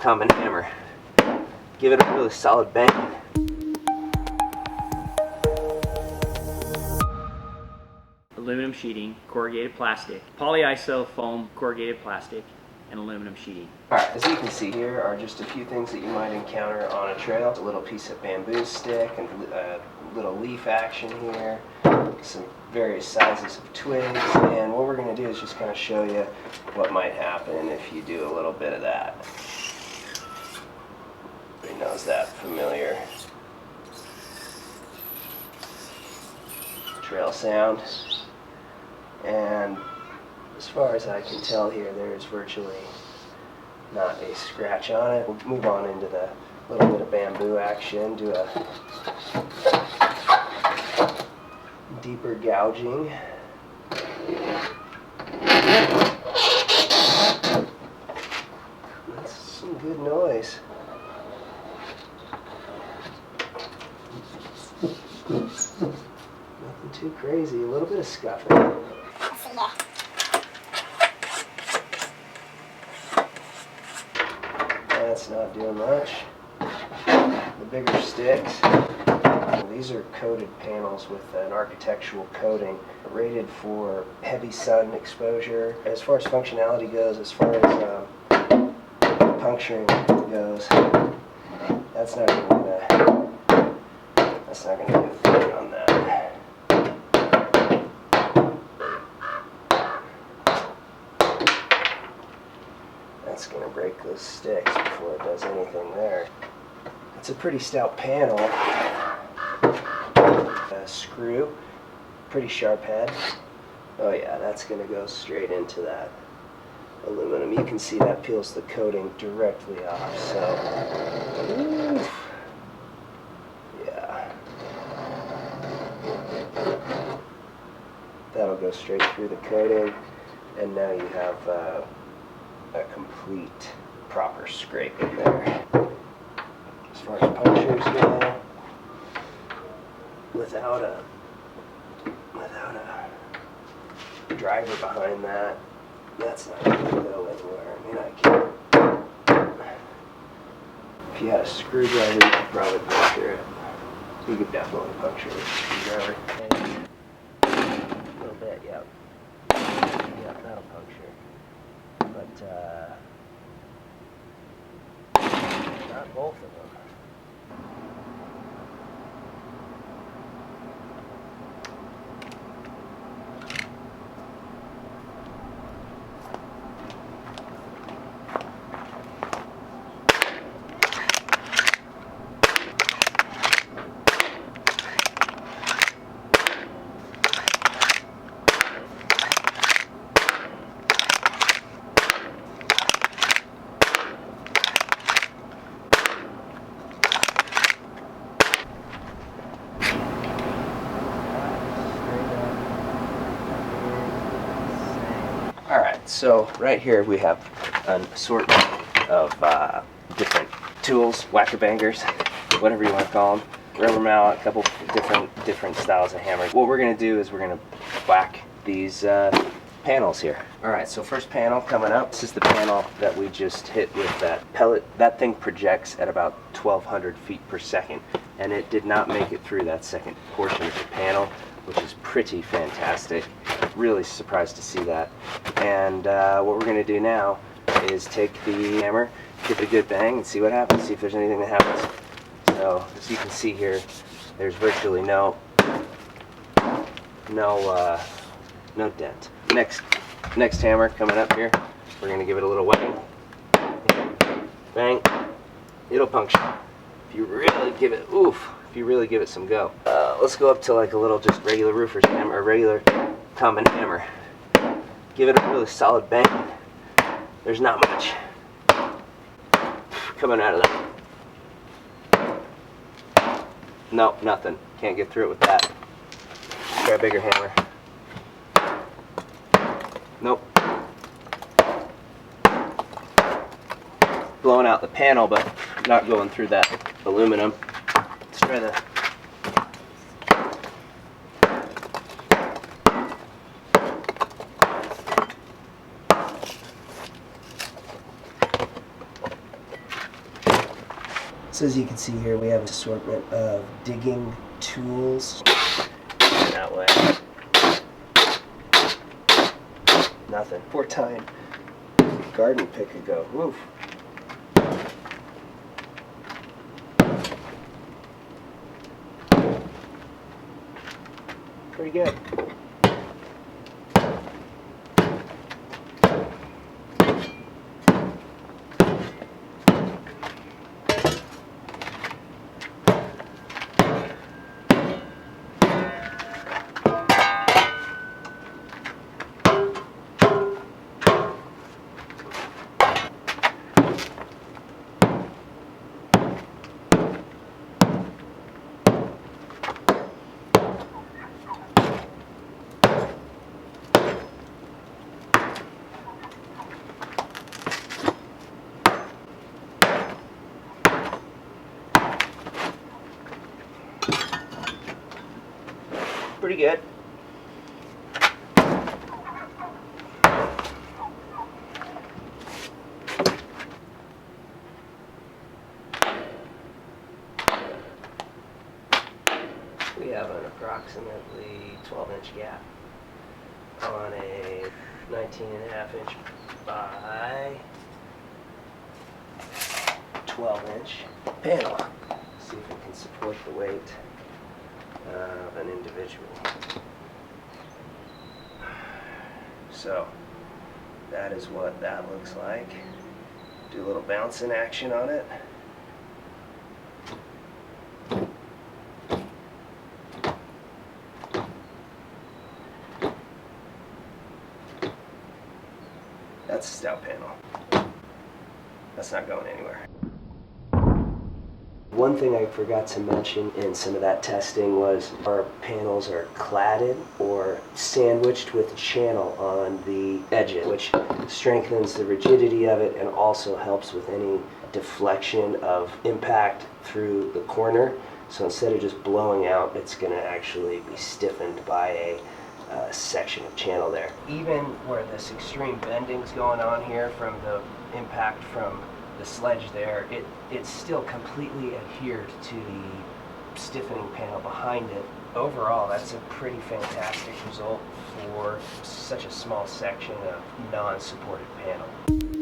common hammer. Give it a really solid bang. Aluminum sheeting, corrugated plastic, polyiso foam corrugated plastic, and aluminum sheeting. Alright, as you can see here are just a few things that you might encounter on a trail. A little piece of bamboo stick and a little leaf action here, some various sizes of twigs, and what we're going to do is just kind of show you what might happen if you do a little bit of that. Everybody knows that familiar trail sound. And as far as I can tell here, there's virtually not a scratch on it. We'll move on into the little bit of bamboo action, do a deeper gouging. That's some good noise. Nothing too crazy, a little bit of scuffing. That's not doing much. The bigger sticks. These are coated panels with an architectural coating rated for heavy sun exposure. As far as functionality goes, as far as puncturing goes, that's not gonna do a thing on that. That's going to break those sticks before it does anything there. It's a pretty stout panel. A screw, pretty sharp head. Oh yeah, that's going to go straight into that aluminum. You can see that peels the coating directly off, so oof. Yeah. That'll go straight through the coating, and now you have a complete proper scrape in there. As far as punctures go, without a driver behind that, that's not going to go anywhere. I mean, I can't. If you had a screwdriver, you could probably puncture it. You could definitely puncture it with a screwdriver. A little bit, yep. Yep, that'll puncture. But not both of them. Alright, so right here we have an assortment of different tools, whack-a-bangers, whatever you want to call them, rubber mallet, a couple different styles of hammers. What we're going to do is we're going to whack these panels here. Alright, so first panel coming up. This is the panel that we just hit with that pellet. That thing projects at about 1,200 feet per second, and it did not make it through that second portion of the panel, which is pretty fantastic. Really surprised to see that. And what we're going to do now is take the hammer, give it a good bang, and see what happens. See if there's anything that happens. So as you can see here, there's virtually no dent. Next hammer coming up here. We're going to give it a little whang. Bang. It'll puncture. If you really give it, if you really give it some go. Let's go up to like a little just regular roofer's hammer, a regular common hammer. Give it a really solid bang. There's not much coming out of that. Nope, nothing. Can't get through it with that. Try a bigger hammer. Nope. Blowing out the panel, but not going through that aluminum. Let's try the So as you can see here, we have an assortment of digging tools. That way. Nothing. 4-tine garden pick could go. Woof. Pretty good. Pretty good. We have an approximately 12-inch gap on a 19.5-inch by 12-inch panel. See if it can support the weight of an individual. So that is what that looks like. Do a little bouncing action on it. That's a stout panel. That's not going anywhere. One thing I forgot to mention in some of that testing was our panels are cladded or sandwiched with a channel on the edges, which strengthens the rigidity of it and also helps with any deflection of impact through the corner. So instead of just blowing out, it's going to actually be stiffened by a section of channel there. Even where this extreme bending's going on here from the impact from the sledge there, it's still completely adhered to the stiffening panel behind it. Overall, that's a pretty fantastic result for such a small section of non-supported panel.